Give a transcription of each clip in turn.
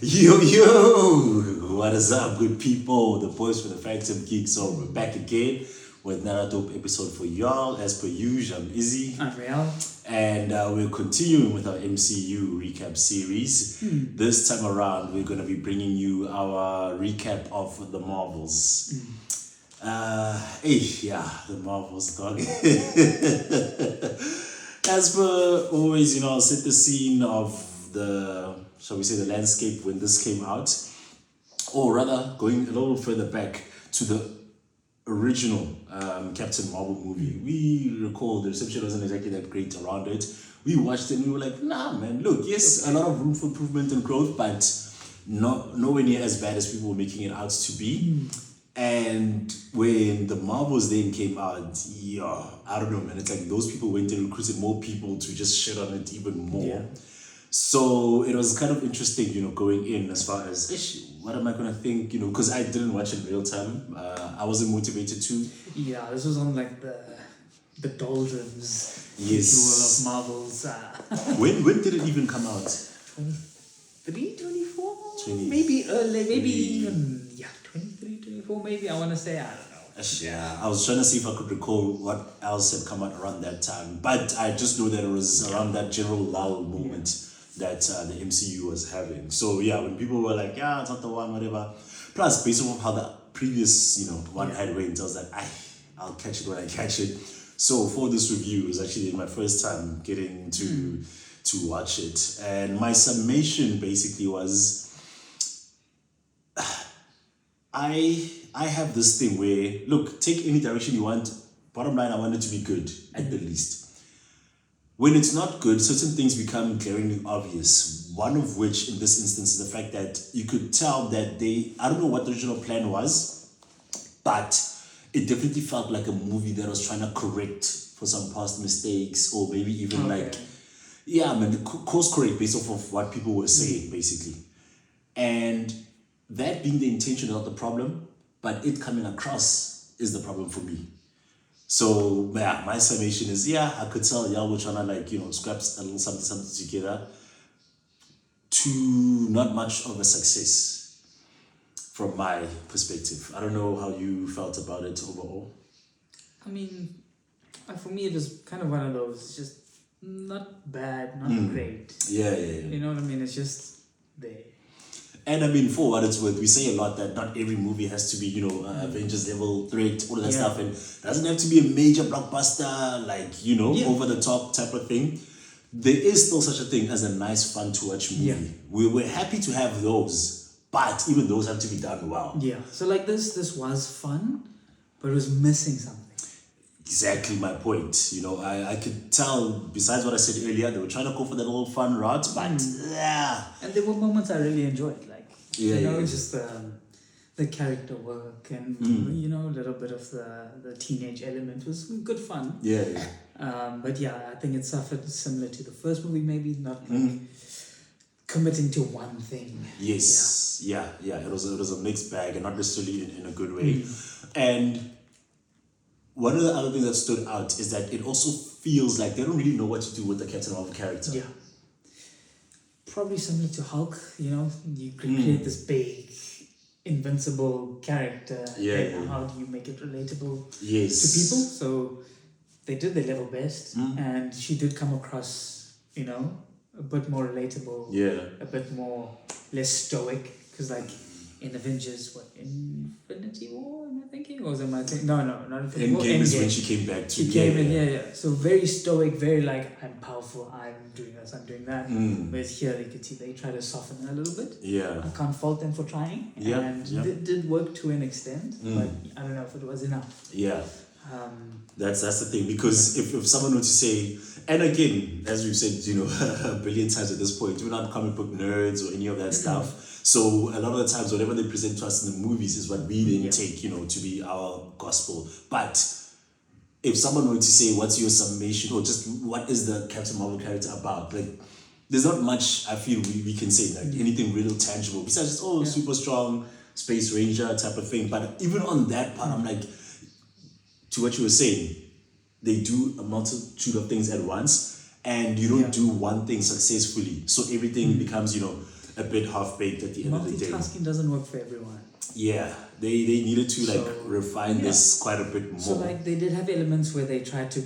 Yo, what is up, good people? The boys from the Phantom Geek. So we're back again with another dope episode for y'all. As per usual, I'm Izzy. I'm Real. And we're continuing with our MCU recap series. This time around, we're going to be bringing you our recap of the Marvels. The Marvels, dog. As per always, I'll set the scene of the, shall we say, the landscape when this came out, or rather going a little further back to the original Captain Marvel movie. We recall the reception wasn't exactly that great around it. We watched it and we were like, nah man, look, yes, a lot of room for improvement and growth, but nowhere near as bad as people were making it out to be. And when the Marvels then came out, I don't know, man. It's like those people went and recruited more people to just shit on it even more. Yeah. So it was kind of interesting, going in as far as, what am I going to think, because I didn't watch it in real time. I wasn't motivated to. Yeah, this was on like the doldrums, Yes. of Marvel's. When did it even come out? 23, 24? 20. Maybe early, maybe even, 23, 24 maybe, I want to say, I don't know. Yeah, I was trying to see if I could recall what else had come out around that time. But I just know that it was around that general lull moment that the MCU was having. So yeah, when people were like, it's not the one, whatever. Plus, based on how the previous, one had went, I was like, I'll catch it when I catch it. So for this review, it was actually my first time getting to watch it. And my summation basically was, I have this thing where, look, take any direction you want. Bottom line, I want it to be good, at the least. When it's not good, certain things become glaringly obvious. One of which, in this instance, is the fact that you could tell that I don't know what the original plan was, but it definitely felt like a movie that was trying to correct for some past mistakes, or maybe even course correct based off of what people were saying, basically. And that being the intention is not the problem, but it coming across is the problem for me. So my summation is, I could tell y'all were trying to scrap a little something together to not much of a success from my perspective. I don't know how you felt about it overall. I mean, for me it was kind of one of those, just not bad, not great. Yeah. You know what I mean? It's just there. And I mean, for what it's worth, we say a lot that not every movie has to be, Avengers level threat, all of that stuff. And it doesn't have to be a major blockbuster, over the top type of thing. There is still such a thing as a nice, fun to watch movie. Yeah. We're happy to have those, but even those have to be done well. Yeah. So like this was fun, but it was missing something. Exactly my point. I could tell, besides what I said earlier, they were trying to go for that little fun route, but And there were moments I really enjoyed, just the character work and a little bit of the teenage element was good fun. Yeah. But I think it suffered similar to the first movie, maybe not committing to one thing. Yes. Yeah. It was a mixed bag, and not necessarily in a good way. And one of the other things that stood out is that it also feels like they don't really know what to do with the Captain Marvel character. Yeah. Probably similar to Hulk, you could create this big, invincible character. And how do you make it relatable to people? So they did their level best, and she did come across, a bit more relatable. Yeah. A bit more, less stoic, because in Avengers, Infinity War, am I thinking? Or was it my thing? No, not Infinity War. Endgame is when she came back to. She came in, So very stoic, very I'm powerful, I'm doing this, I'm doing that. Whereas here you could see they try to soften it a little bit. Yeah. I can't fault them for trying. And it did work to an extent, but I don't know if it was enough. Yeah. That's the thing, because if someone were to say, and again, as we've said, a billion times at this point, we're not comic book nerds or any of that stuff. So a lot of the times, whatever they present to us in the movies is what we then take, to be our gospel. But if someone were to say, what's your summation, or just what is the Captain Marvel character about? There's not much I feel we can say, anything real tangible, besides just, super strong space ranger type of thing. But even on that part, I'm like, to what you were saying, they do a multitude of things at once, and you don't do one thing successfully. So everything becomes, a bit half-baked at the end of the day. Multitasking doesn't work for everyone. Yeah, they needed to refine this quite a bit more. So like they did have elements where they tried to,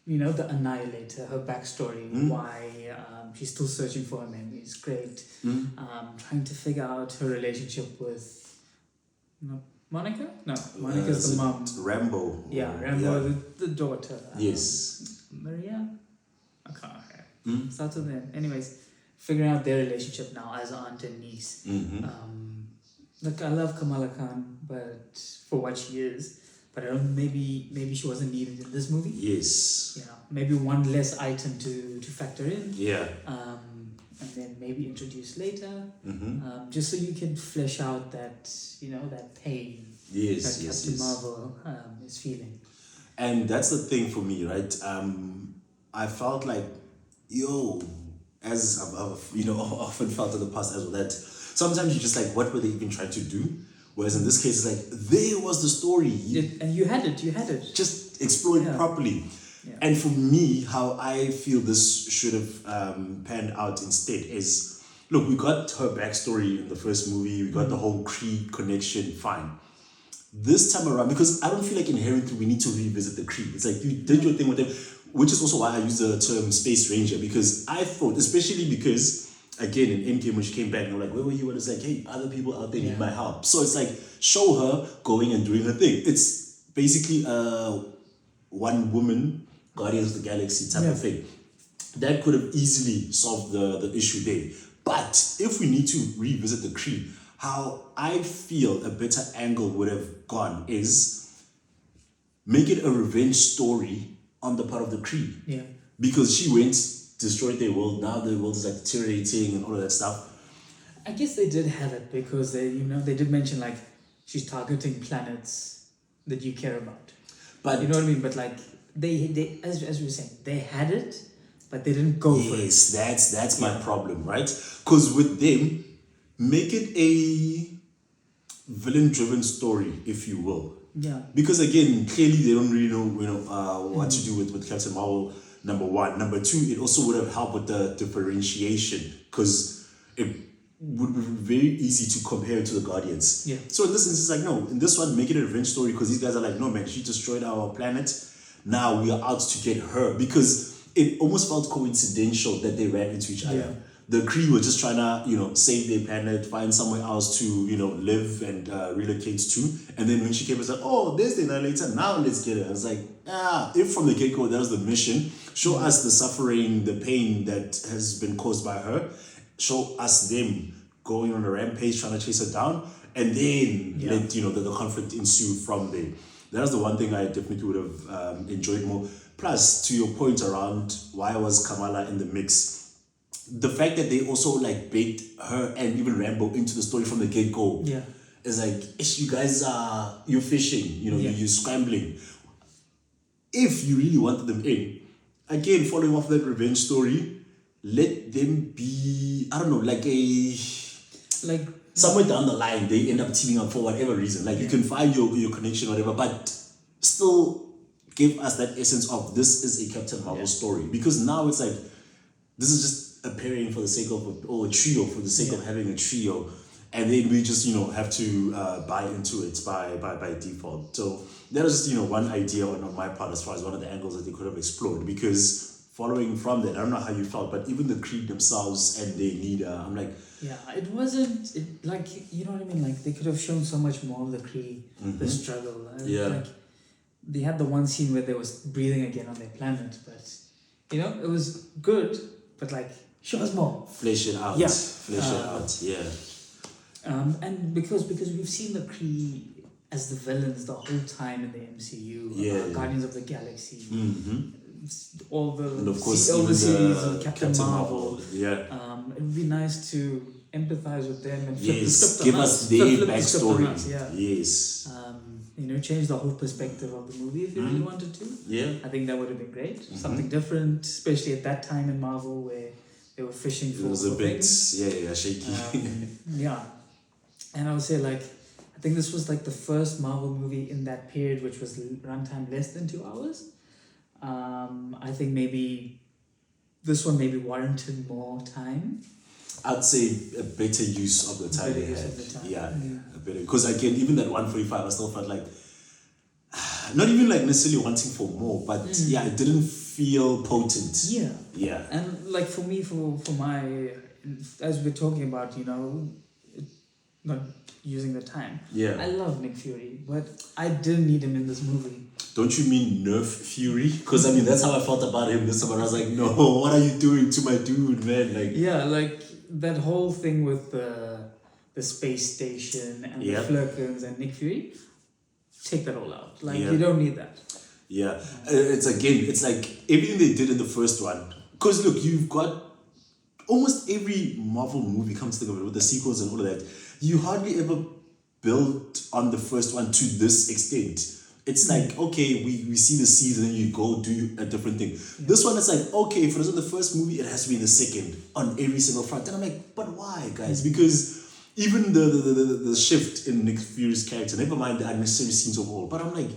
the Annihilator, her backstory, why she's still searching for her memory is great. Trying to figure out her relationship with Monica? No, Monica's the mom. Rambo. Yeah, Rambo, the daughter. Yes. Maria? I can't. Starts with them. Anyways, figuring out their relationship now as aunt and niece. Look, I love Kamala Khan, but for what she is, but I don't. Maybe she wasn't needed in this movie. Yes. Maybe one less item to factor in. Yeah. And then maybe introduce later. Just so you can flesh out that that pain. Yes. That Captain Marvel is feeling. And that's the thing for me, right? I felt like, as I've often felt in the past as well, that sometimes you're just like, what were they even trying to do? Whereas in this case, it's like, there was the story. And you had it. Just explore it properly. Yeah. And for me, how I feel this should have panned out instead is, look, we got her backstory in the first movie, we got the whole Kree connection, fine. This time around, because I don't feel like inherently we need to revisit the Kree. It's like, you did your thing with them, which is also why I use the term Space Ranger, because I thought, especially because, again, in Endgame when she came back, and I'm like, where were you? And it's like, hey, other people out there need my help. So it's like, show her going and doing her thing. It's basically one woman, Guardians of the Galaxy type of thing. That could have easily solved the issue there. But if we need to revisit the Kree, how I feel a better angle would have gone is make it a revenge story on the part of the Kree. Yeah. Because she went, destroyed their world, now the world is like deteriorating and all of that stuff. I guess they did have it because they did mention like she's targeting planets that you care about. But you know what I mean? But like they as we were saying, they had it, but they didn't go for it. Yes, that's my problem, right? Because with them, make it a villain-driven story, if you will. Yeah. Because again, clearly they don't really know, what to do with Captain Marvel. Number one. Number two, it also would have helped with the differentiation, because it would be very easy to compare it to the Guardians. Yeah. So in this instance, it's like, no, in this one, make it a revenge story, because these guys are like, no man, she destroyed our planet. Now we are out to get her, because it almost felt coincidental that they ran into each other. Yeah. The Kree were just trying to, save their planet, find somewhere else to, live and relocate to. And then when she came and said, oh, there's the Annihilator, now let's get her. I was like, if from the get-go that was the mission, show us the suffering, the pain that has been caused by her, show us them going on a rampage, trying to chase her down, and then let, the conflict ensue from there. That was the one thing I definitely would have enjoyed more. Plus, to your point around why was Kamala in the mix, the fact that they also baked her and even Rambo into the story from the get-go is like, you guys you're fishing, you're scrambling. If you really wanted them in, again, following off that revenge story, let them be, I don't know, somewhere down the line, they end up teaming up for whatever reason. You can find your connection, whatever, but still give us that essence of this is a Captain Marvel story. Because now it's like, this is just a pairing for the sake of, a trio for the sake of having a trio. And then we just, have to buy into it by default. So that was just, one idea on my part as far as one of the angles that they could have explored. Because following from that, I don't know how you felt, but even the Kree themselves and their leader, I'm like... Yeah, it wasn't, you know what I mean? They could have shown so much more of the Kree, the struggle. They had the one scene where they was breathing again on their planet, but, it was good, but show us more. Flesh it out. Yeah. And because we've seen the Kree as the villains the whole time in the MCU, Guardians of the Galaxy, all the and of course, all the series of Captain Marvel. Yeah. It would be nice to empathize with them and flip the script give on us us. their Flip the script on backstory. us, Yes. Change the whole perspective of the movie if you really wanted to. Yeah. I think that would have been great. Something different, especially at that time in Marvel where they were fishing for. It was a bit, things. shaky. And I would say I think this was the first Marvel movie in that period which was runtime less than 2 hours. I think maybe this one maybe warranted more time. I'd say a better use of the time they had. Yeah, a better, because again, even that 145, I still felt like not even like necessarily wanting for more, but yeah, it didn't feel potent. Yeah. And like for me, for my, as we're talking about, not using the time. Yeah. I love Nick Fury, but I didn't need him in this movie. Don't you mean Nerf Fury? Because I mean that's how I felt about him this summer. I was like, no, what are you doing to my dude, man? Like, yeah, like that whole thing with the space station and the Flurkins and Nick Fury. Take that all out. Like you don't need that. Yeah, it's like everything they did in the first one. Because look, you've got almost every Marvel movie comes together with the sequels and all of that. You hardly ever build on the first one to this extent. It's like, okay, we see the seeds and then you go do a different thing. Yeah. This one is like, okay, if it was in the first movie, it has to be in the second on every single front. And I'm like, but why, guys? Because even the shift in Nick Fury's character, never mind the unnecessary scenes of all, but I'm like,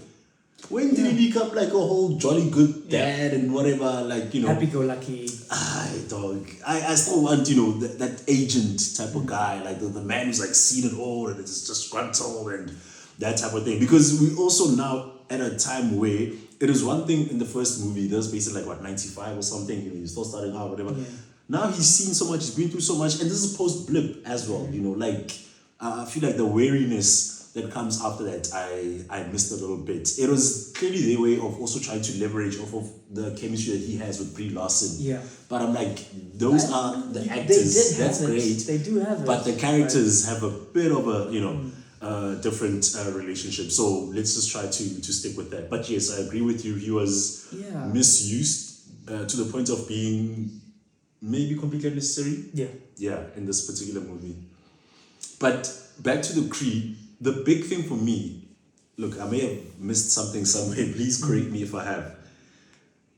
when did he become like a whole jolly good dad and whatever, like, happy-go-lucky. I still want, that agent type of guy, like the man who's like seen it all and it's just disgruntled and that type of thing. Because we also now at a time where it is one thing in the first movie, that was basically like 95 or something, he's still starting out, whatever. Yeah. Now he's seen so much, he's been through so much, and this is post-blip as well, like, I feel like the wariness that comes after that, I missed a little bit. It was clearly their way of also trying to leverage off of the chemistry that he has with Brie Larson. Yeah. But I'm like, those are the actors, that's great. They do have it. But the characters have a bit of a, different relationship. So let's just try to stick with that. But yes, I agree with you. He was misused to the point of being maybe completely unnecessary. Yeah, in this particular movie. But back to the Kree, the big thing for me, look, I may have missed something somewhere, please correct me if I have.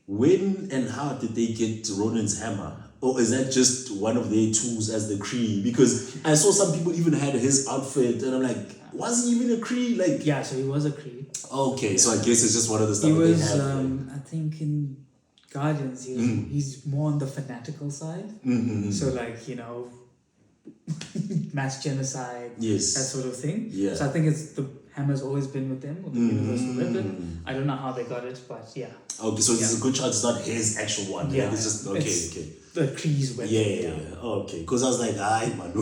When and how did they get Ronan's hammer? Or is that just one of their tools as the Kree? Because I saw some people even had his outfit and I'm like, was he even a Kree? Like, yeah, so he was a Kree. Okay, so I guess it's just one of the stuff he was, they have. I think in Guardians, he's more on the fanatical side. So like, mass genocide, that sort of thing. Yeah. So I think the hammer's always been with them, with the universal weapon. I don't know how they got it, but yeah. Okay, so there's a good chance it's not his actual one. Yeah, it's just okay. The Kree's weapon. Yeah. Okay, because I was like, man,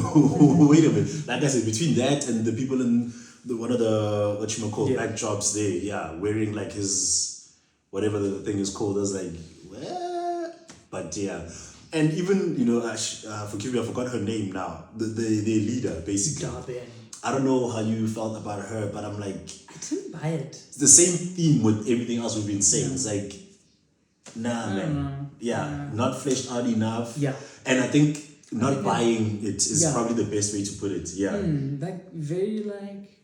wait a minute. Like I said, between that and the people in one of the back jobs there, wearing like his whatever the thing is called, I was like, what? But yeah. And even, forgive me, I forgot her name now. The leader, basically. Darben. I don't know how you felt about her, but I'm like... I didn't buy it. It's the same theme with everything else we've been saying. It's like, nah, man. Not fleshed out enough. Yeah. And I think not buying it is probably the best way to put it. Yeah. Like, very like...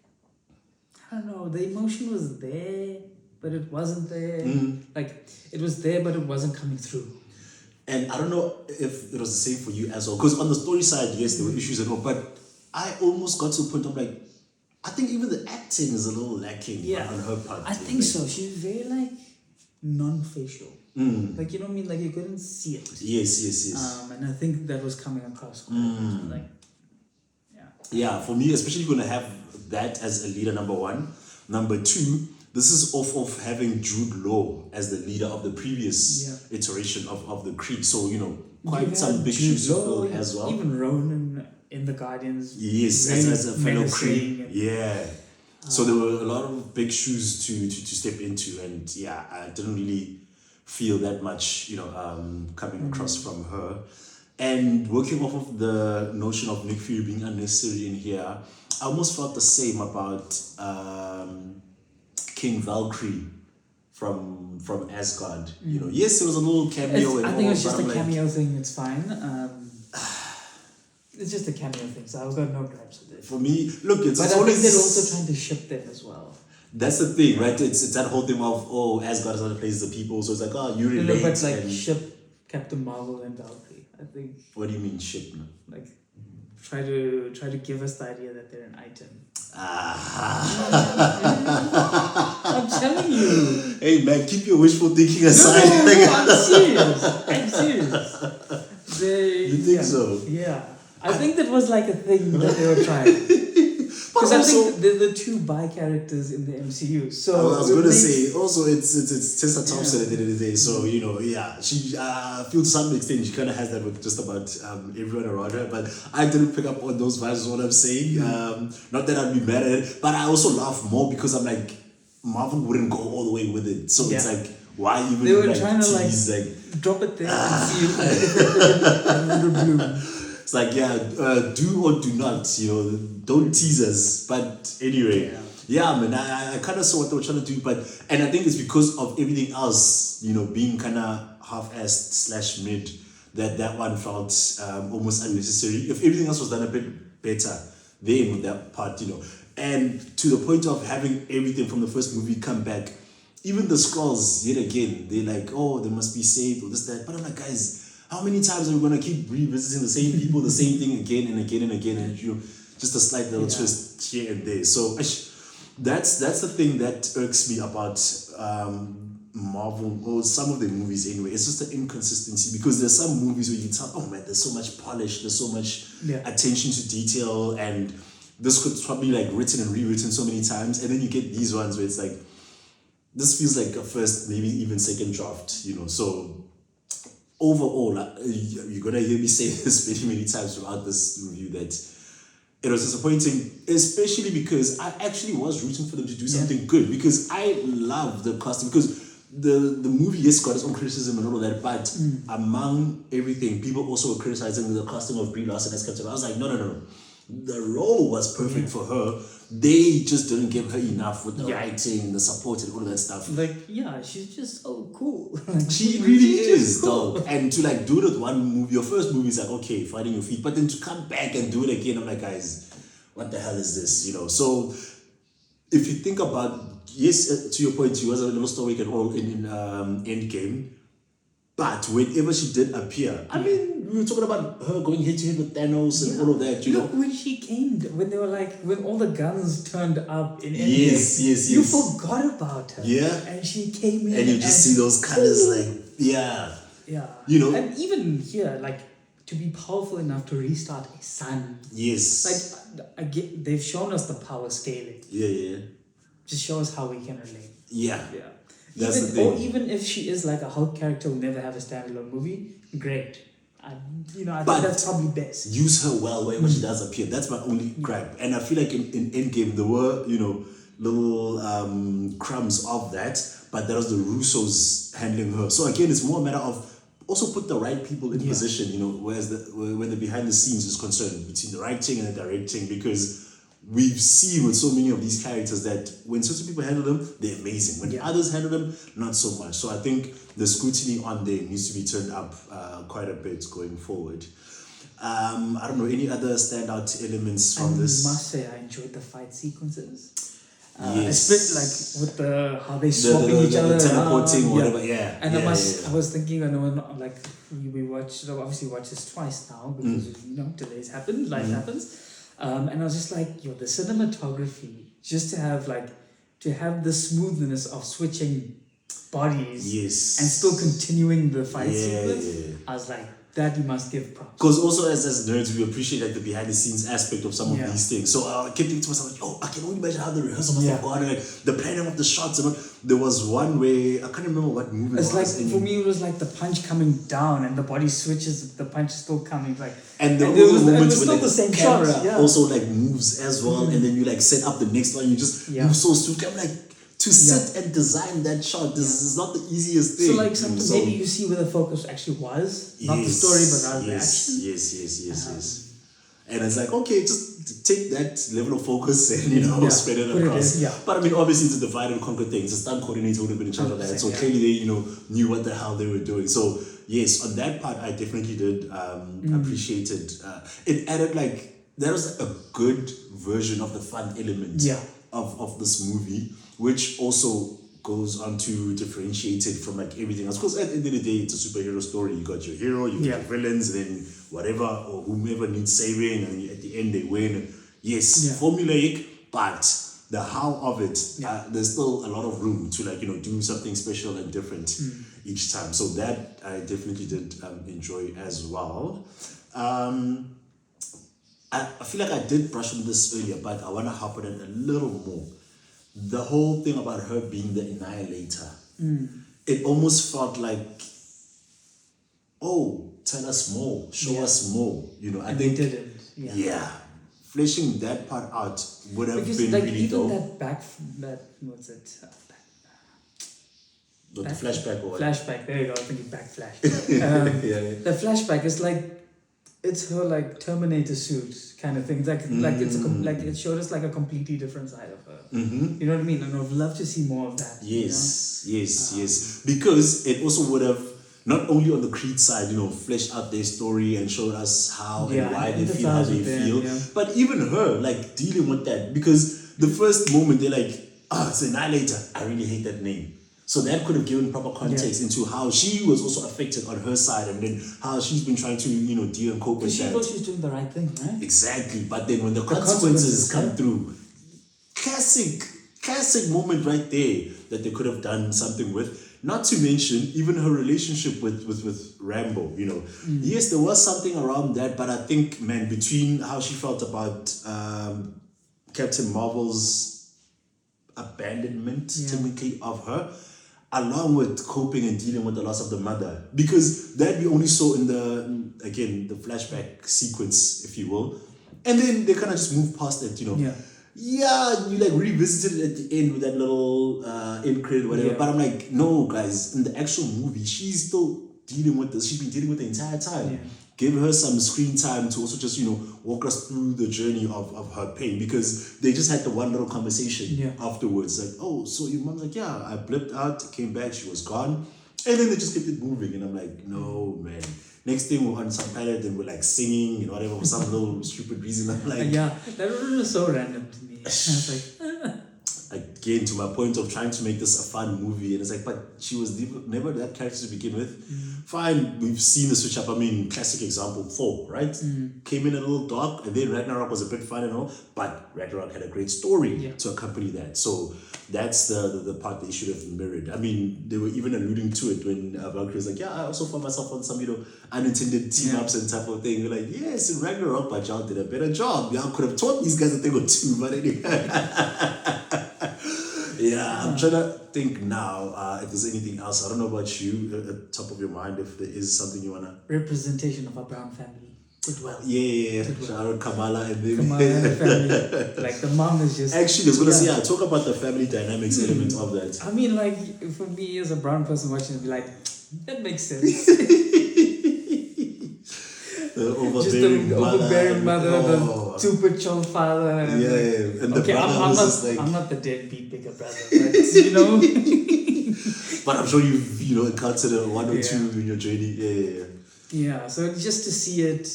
I don't know, the emotion was there, but it wasn't there. Like, it was there, but it wasn't coming through. And I don't know if it was the same for you as well. Because on the story side, yes, there were issues and all. But I almost got to a point of like, I think even the acting is a little lacking on her part. I think so. She's very like non-facial. Like, you know what I mean? Like, you couldn't see it. Yes. And I think that was coming across quite a bit. Like, yeah, for me, especially going to have that as a leader, number one. Number two, this is off of having Jude Law as the leader of the previous iteration of the Kree. So, quite some big shoes to fill as well. Even Ronan in the Guardians. Yes, as a fellow Kree. Yeah. So there were a lot of big shoes to step into. And I didn't really feel that much, coming across from her. And working off of the notion of Nick Fury being unnecessary in here, I almost felt the same about... King Valkyrie from Asgard. Yes, it was a little cameo. I think it's just a cameo thing. It's fine. It's just a cameo thing, so I've got no gripes with it. For me, look, but I think they're also trying to ship them as well. That's the thing, right? It's that whole thing of Asgard is not a place of the people, so it's like you relate. No, but like ship Captain Marvel and Valkyrie. I think. What do you mean ship? Like, try to give us the idea that they're an item. I'm telling you. Hey man, keep your wishful thinking aside. No, I'm serious. You think so? Yeah. I think that was like a thing that they were trying. Because I think they're the two bi characters in the MCU. So I was going to say, also, it's Tessa Thompson at the end of the day. So, you know, yeah, she, I feel to some extent, she kind of has that with just about everyone around her. But I didn't pick up on those vibes, is what I'm saying. Not that I'd be mad at it, but I also laugh more because I'm like, Marvel wouldn't go all the way with it. So it's like, why even they were like trying to tease, like drop it there and see it bloom. It's like, do or do not, you know, don't tease us. But anyway, man, I kind of saw what they were trying to do, and I think it's because of everything else, you know, being kind of half-assed / mid, that one felt almost unnecessary. If everything else was done a bit better, then with that part, you know, and to the point of having everything from the first movie come back, even the Skrulls, yet again, they're like, oh, they must be saved or this, that. But I'm like, guys, how many times are we going to keep revisiting the same people, the same thing again and again and again, and you know, just a slight little twist here and there. So that's the thing that irks me about Marvel, or some of the movies anyway. It's just the inconsistency, because there's some movies where you tell, oh man, there's so much polish, there's so much attention to detail, and this could probably like written and rewritten so many times, and then you get these ones where it's like, this feels like a first, maybe even second draft, you know. So overall, you're gonna hear me say this many times throughout this review, that it was disappointing, especially because I actually was rooting for them to do something good, because I love the casting, because the movie, yes, got its own criticism and all of that, but among everything, people also were criticizing the casting of Brie Larson as Captain. I was like, no. The role was perfect for her. They just didn't give her enough with the writing, the support, and all of that stuff. Like, she's just so cool. She really is, cool. Dog. And to like do it with one movie, your first movie is like, okay, finding your feet, but then to come back and do it again, I'm like, guys, what the hell is this? You know. So if you think about, yes, to your point, she was a little stoic and all in Endgame. But whenever she did appear, I mean, we were talking about her going head to head with Thanos and all of that, you know. When she came, when they were like, when all the guns turned up in Endgame, yes. You forgot about her. Yeah. And she came in. And you just see those colors, like, Yeah. You know. And even here, like, to be powerful enough to restart a sun. Yes. Like, again, they've shown us the power scaling. Yeah. Just show us how we can relate. Yeah. That's the thing. Or even if she is like a Hulk character who'll never have a standalone movie, great. I think that's probably best. Use her well whenever she does appear. That's my only gripe. And I feel like in Endgame there were, you know, little crumbs of that, but that was the Russos handling her. So again, it's more a matter of also put the right people in position, you know, where the behind the scenes is concerned, between the writing and the directing, because we've seen with so many of these characters that when certain people handle them, they're amazing. When others handle them, not so much. So I think the scrutiny on them needs to be turned up quite a bit going forward. I don't know, any other standout elements from this? I must say I enjoyed the fight sequences. Especially like with how they swapping each other teleporting, whatever. And I was thinking, like we obviously watch this twice now because you know delays happen, life happens. And I was just like, the cinematography, just to have the smoothness of switching bodies and still continuing the fight sequence. I was like, that you must give props. Because also as nerds, we appreciate like the behind the scenes aspect of some of these things. So I kept thinking to myself, I can only imagine how the rehearsal must have gone, like the planning of the shots. And there was one where I can't remember what movie it was. Like for me, it was like the punch coming down and the body switches, the punch is still coming. Like and there were moments when like, the same camera also like moves as well, and then you like set up the next one. You just move so smooth. I'm like, to sit and design that shot, this is not the easiest thing. So like something maybe you see where the focus actually was, not the story, but rather the action. Yes. And it's like, okay, just take that level of focus and spread it across. But I mean, obviously it's a divide and conquer thing. It's a stunt coordinator would have been in charge of that. So clearly they, knew what the hell they were doing. So yes, on that part I definitely did appreciate it. It added that was a good version of the fun element of this movie, which also goes on to differentiate it from everything else. Because at the end of the day, it's a superhero story. You got your hero, you got your villains, and then whatever or whomever needs saving, and at the end they win. Yes, formulaic, but the how of it, there's still a lot of room to do something special and different each time. So that I definitely did enjoy as well. I feel like I did brush on this earlier, but I want to harp on it a little more. The whole thing about her being the annihilator, it almost felt like, oh, tell us more, show us more. You know, I think they didn't. Yeah. Fleshing that part out would have because been like really even dope. that what's it? The flashback or what? Flashback. There you go. I think it backflashed. The flashback is like it's her like Terminator suit kind of thing. Like it's like it showed us like a completely different side of her. Mm-hmm. You know what I mean? And I'd love to see more of that. Yes, you know? yes. Because it also would have not only on the Creed side, you know, fleshed out their story and showed us how and why they feel how they feel. Yeah. But even her, like dealing with that, because the first moment they're like, oh, it's Annihilator. I really hate that name. So that could have given proper context into how she was also affected on her side, and then how she's been trying to, you know, deal and cope with that. She thought she was doing the right thing, right? Exactly. But then when the consequences come through, classic moment right there that they could have done something with. Not to mention even her relationship with Rambo, you know. Yes, there was something around that, but I think, man, between how she felt about Captain Marvel's abandonment, typically, of her, along with coping and dealing with the loss of the mother, because that we only saw in the flashback sequence, if you will, and then they kind of just moved past it, you know. Yeah, you like revisited it at the end with that little end credit, whatever. But I'm like, no, guys, in the actual movie, she's still dealing with this. She's been dealing with it the entire time. Yeah. Give her some screen time to also just, you know, walk us through the journey of her pain, because they just had the one little conversation afterwards. Like, oh, so your mom's like, yeah, I blipped out, came back, she was gone. And then they just kept it moving. And I'm like, no, man. Next thing we're on some pilot and we're like singing and whatever for some little stupid reason. I'm like, that was so random to me. I was like, again, to my point of trying to make this a fun movie, and it's like, but she was never that character to begin with. Fine, we've seen the switch up. I mean, classic example, Thor, right? Came in a little dark, and then Ragnarok was a bit fun and all, but Ragnarok had a great story to accompany that. So that's the part they should have mirrored. I mean, they were even alluding to it when Valkyrie was like, yeah, I also found myself on some, you know, unintended team-ups and type of thing. We're like, yes, in Ragnarok, but y'all did a better job. Y'all could have taught these guys a thing or two, but anyway. I'm trying to think now if there's anything else. I don't know about you, at the top of your mind, if there is something you want to... Representation of a brown family. Did well. Shout out Kamala and them. Kamala and the family. Like, the mom is just... Actually, I was going to say, talk about the family dynamics element of that. I mean, like, for me as a brown person watching it, be like, that makes sense. The overbearing mother, the super chill father. And and the brother I'm not the deadbeat bigger brother, but you know. But I'm sure you've encountered one or two in your journey. Yeah, so just to see it,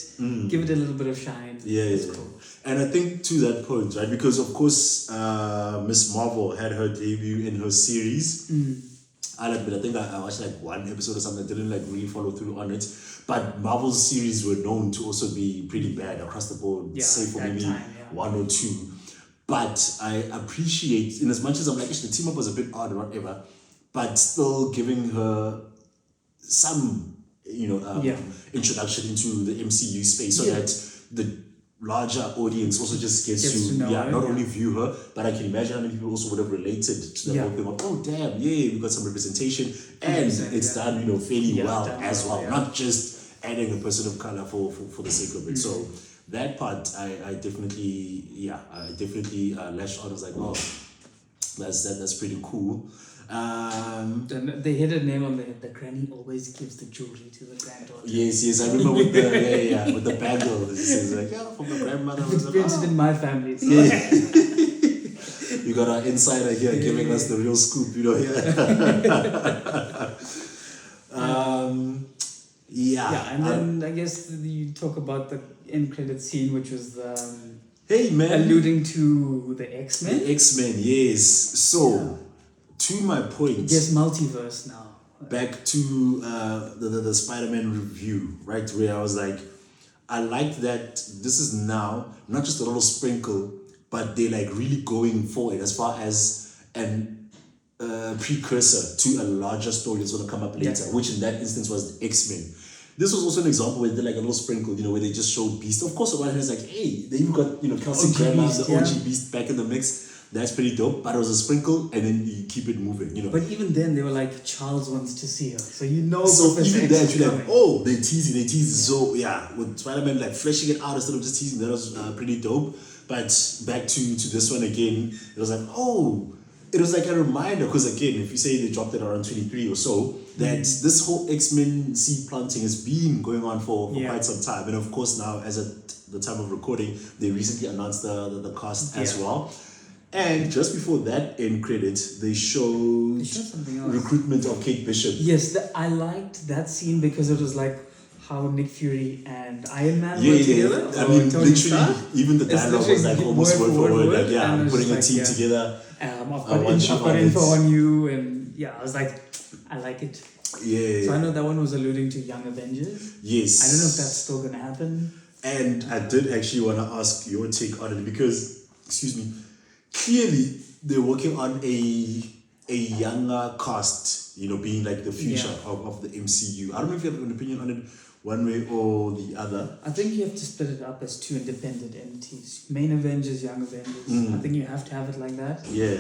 give it a little bit of shine. It's cool. And I think to that point, right, because of course Miss Marvel had her debut in her series. I'll admit, I think I watched like one episode or something. I didn't like really follow through on it. But Marvel's series were known to also be pretty bad across the board, save for maybe one or two. But I appreciate, in as much as I'm like, the team up was a bit odd or whatever, but still giving her some, introduction into the MCU space so that the larger audience also just gets to know, not only view her, but I can imagine how many people also would have related to the whole thing of, oh damn, we got some representation, and it's done, fairly well as well, not just adding a person of color for the sake of it. So that part, I definitely lashed on. I was like, oh, that's pretty cool. They hit a nail on the head. The granny always gives the jewelry to the granddaughter. Yes, I remember with the with the bangle. It says like, from the grandmother. It's printed in my family. You got our insider here giving us the real scoop, and then I guess you talk about the end credit scene, which was hey man, alluding to the X-Men. The X-Men, yes. So to my point, yes, multiverse now. Back to the Spider-Man review, right, where I was like, I liked that this is now not just a little sprinkle, but they're like really going for it as far as an precursor to a larger story that's going to come up later, which in that instance was the X-Men. this was also an example where they did like a little sprinkle, you know, where they just showed Beast. Of course, the one is like, hey, they even got, you know, Kelsey Grammer, the OG Beast back in the mix. That's pretty dope, but it was a sprinkle, and then you keep it moving, you know. But even then, they were like, Charles wants to see her, so you know. So even that, you're like, oh, they teasing. So yeah, with Spider-Man like fleshing it out instead of just teasing, that was pretty dope. But back to this one again, it was like, oh, it was like a reminder, because again, if you say they dropped it around 23 or so, that this whole X-Men seed planting has been going on for quite some time, and of course now, as at the time of recording, they recently announced the cast as well. And just before that end credit, they showed something else. Recruitment of Kate Bishop. Yes, I liked that scene because it was like how Nick Fury and Iron Man were together. I mean, literally, even the dialogue was like almost word for word. Like, I'm putting a team together. I've got info on you, and I was like, I like it. Yeah. So I know that one was alluding to Young Avengers. Yes. I don't know if that's still gonna happen. And I did actually want to ask your take on it because, excuse me, clearly they're working on a younger cast, you know, being like the future of the MCU. I don't know if you have an opinion on it one way or the other. I think you have to split it up as two independent entities. Main Avengers, Young Avengers. I think you have to have it like that. Yeah.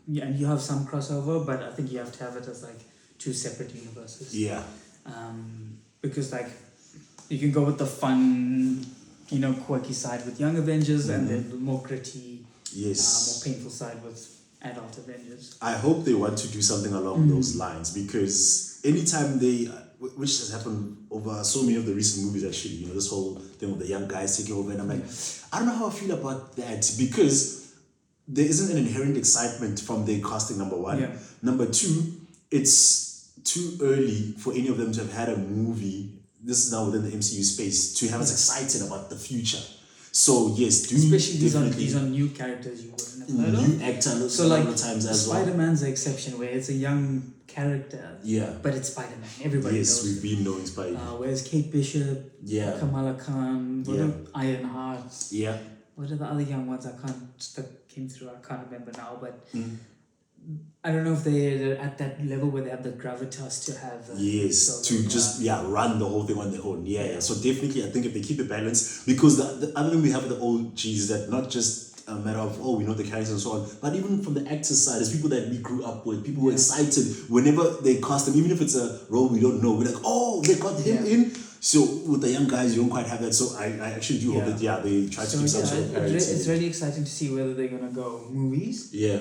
And you have some crossover, but I think you have to have it as like two separate universes. Yeah. Because like you can go with the fun, you know, quirky side with Young Avengers, and then the more gritty, more painful side with adult Avengers. I hope they want to do something along those lines, because anytime they, which has happened over so many of the recent movies actually, you know, this whole thing with the young guys taking over, and I'm like, I don't know how I feel about that, because there isn't an inherent excitement from their casting, number one. Yeah. Number two, it's too early for any of them to have had a movie, this is now within the MCU space, to have us excited about the future. So yes, especially these are new characters you wouldn't have heard of. New actors, so like times as well. Spider-Man's the exception, where it's a young character. Yeah. But it's Spider-Man. Everybody knows. Yes, we've been knowing Spider-Man. Whereas Kate Bishop, Kamala Khan, Ironheart. Yeah. What are the other young ones that came through? I can't remember now, but I don't know if they're at that level where they have the gravitas to have. Run the whole thing on their own. Yeah. So definitely, I think if they keep the balance, because the other thing we have with the OGs is that not just a matter of, we know the characters and so on, but even from the actors side, it's people that we grew up with, people who are excited whenever they cast them, even if it's a role we don't know, we're like, oh, they got him in. So with the young guys, you don't quite have that. So I actually do hope that they try to keep some sort of parity. It's really exciting to see whether they're gonna go movies. Yeah.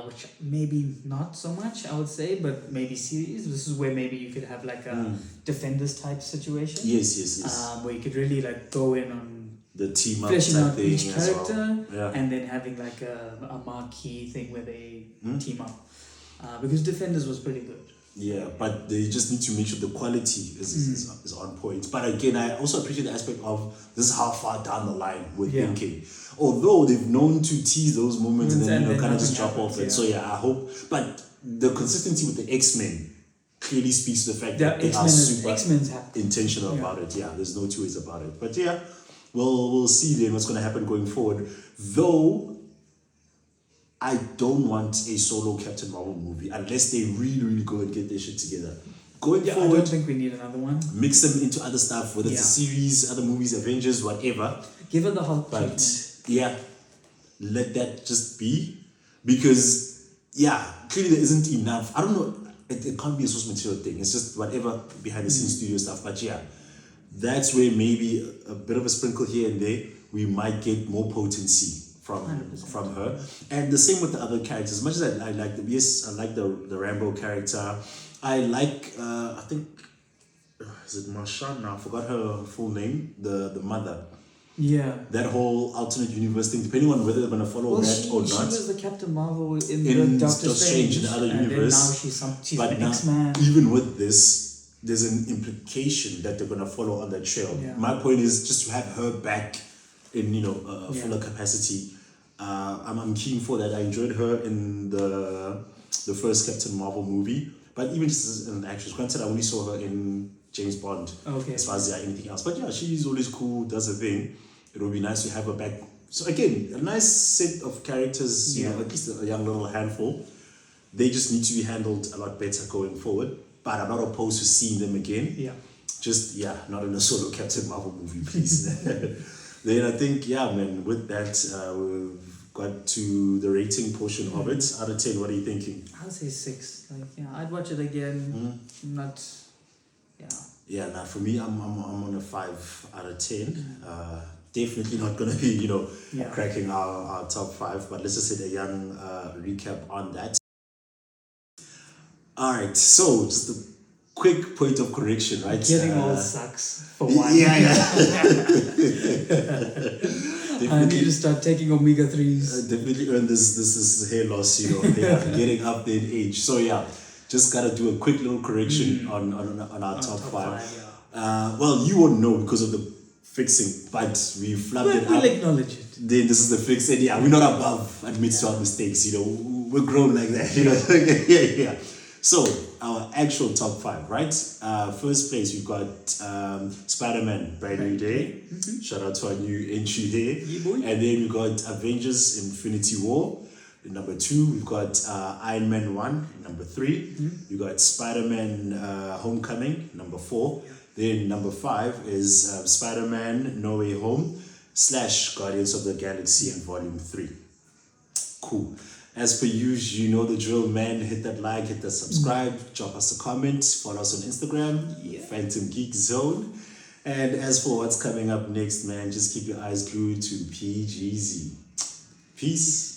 Which maybe not so much, I would say, but maybe series. This is where maybe you could have like a Defenders type situation. Yes. Where you could really like go in on the team up fleshing out thing each character, and then having like a marquee thing where they team up. Because Defenders was pretty good. Yeah, but they just need to make sure the quality is on point. But again, I also appreciate the aspect of this is how far down the line we're thinking. Although they've known to tease those moments and then kind of just drop off it. So I hope. But the consistency with the X-Men clearly speaks to the fact that they are super intentional about it. Yeah, there's no two ways about it. But we'll see then what's going to happen going forward. Though I don't want a solo Captain Marvel movie unless they really, really go and get their shit together. Going forward, I don't think we need another one. Mix them into other stuff, whether it's a series, other movies, Avengers, whatever. Give it the Hulk treatment. Let that just be. Because, clearly there isn't enough. I don't know, it can't be a source material thing. It's just whatever behind the scenes studio stuff. But that's where maybe a bit of a sprinkle here and there, we might get more potency from her. And the same with the other characters. As much as I like them, I like the Rambo character. I like I think is it Marsha now? I forgot her full name. The mother. Yeah. That whole alternate universe thing, depending on whether they're gonna follow that or not. She was the Captain Marvel in the Doctor Strange in the other universe. Now she's an X-Man. Even with this, there's an implication that they're gonna follow on that trail. Yeah. My point is just to have her back in a fuller capacity. I'm keen for that. I enjoyed her in the first Captain Marvel movie, but even just as an actress. Granted, I only saw her in James Bond. As far as anything else, but she's always cool, does her thing. It would be nice to have her back. So again, a nice set of characters. At least a young little handful. They just need to be handled a lot better going forward. But I'm not opposed to seeing them again. just not in a solo Captain Marvel movie, please. Then I think, man, with that, we've got to the rating portion of it. Out of 10, what are you thinking? I'll say 6. Like, I'd watch it again. Not, Yeah, now for me, I'm on a 5 out of 10. Definitely not gonna be, cracking our top 5, but let's just say a young recap on that. All right, so just a quick point of correction, right? Getting all sucks for one. Yeah. I need to start taking omega-3s. Definitely earn this hair loss, getting up there in age. So just gotta do a quick little correction on our top 5. Well, you won't know because of the fixing, but we flubbed it up. We'll acknowledge it. Then this is the fix, and we're not above admit to our mistakes. We're grown like that. Yeah. So our actual top 5, right? First place we've got Spider-Man: Brand New Day. Shout out to our new entry there. And then we got Avengers: Infinity War. In number 2, we've got Iron Man 1. In number 3, we got Spider-Man Homecoming. Number 4. Then number 5 is Spider-Man No Way Home / Guardians of the Galaxy in Volume 3. Cool. As per usual, you know the drill, man. Hit that like, hit that subscribe, drop us a comment, follow us on Instagram, Phantom Geek Zone. And as for what's coming up next, man, just keep your eyes glued to PGZ. Peace.